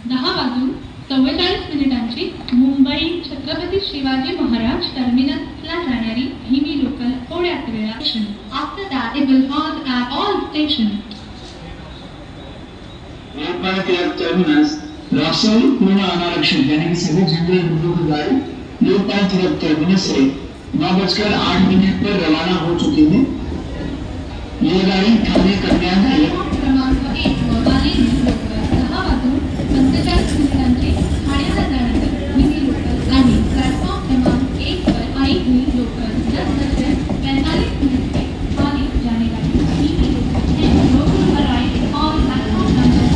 10:44 मुंबई छत्रपती शिवाजी महाराज टर्मिनसला जाणारी हिमी लोकल थोड्याच वेळात. After that it will halt at all stations. Lokmanya Tilak terminus राजशाही पूर्ण अनारक्षित यानी कि सभी जनरल डिब्बों की गाड़ी लोकमान्य टिळक टर्मिनस से 9:08 पर रवाना हो चुकी है। ये गाड़ी थाने कल्याण क्रमांक 1 वाली लोकल 10:45 ठाण्याला जाणारी हिमी लोकल आणि प्लॅटफॉर्म क्रमांक 1 पर आई हुई लोकल 10:45 खाली जाने वाली हिमी लोकल है। Local arrive on platform number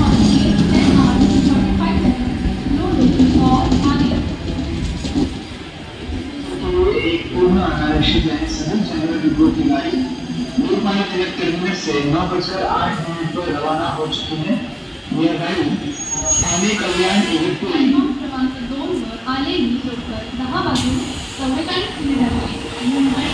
1 10 hours 45 minutes। No local और खाली एक पूर्ण अनारक्षित यानी सभी जनरल डिब्बों की गाड़ी लोकमान्य टिळक टर्मिनस से 9:08 पर रवाना हो चुकी है। यह गाड़ी थाने कल्याण इगतपुरी क्रमांक 2 वर आलेली local 10:44 Mumbai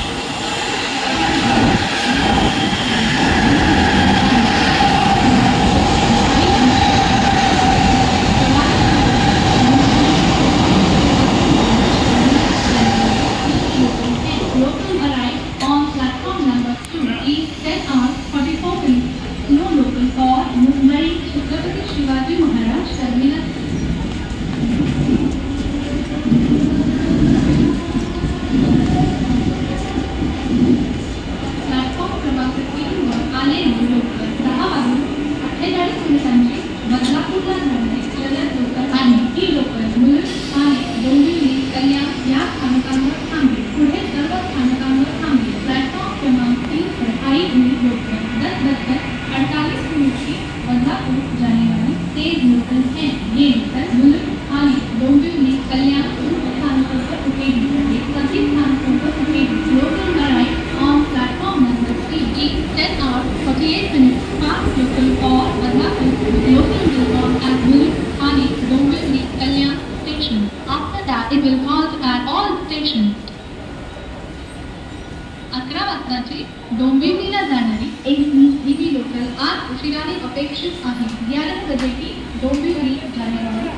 Shivaji Maharaj terminus. Platform क्रमांक 3 वर आलेली लोकल 10:48 बदलापूरला जाणारी जलद लोकल आणि ही लोकल मुलुंड ठाणे डोंबिवली कल्याण या स्थानकांवर थांबेल। पुढे सर्व स्थानकांवर थांबेल। प्लॅटफॉर्म क्रमांक 3 पर आई हुई लोकल 10:48 की बदलापुर जाने वाली तेज लोकल है। ये लोकल मुलुंड ठाणे डोंबिवली कल्याण स्थानकों पर रुकेगी। सभी स्थानकों पर रुकेगी। Local arrive on platform number 3 10 hours 48 minutes। Fast local और Badlapur local will halt at Mulund Thane Dombivli Kalyan station. After that it will halt at all stations। 11 वाजताची डोंबिवलीला जाणारी हिमी लोकल आज उशिराने अपेक्षित आहे। 11 बजे की डोंबिवली जाने वाली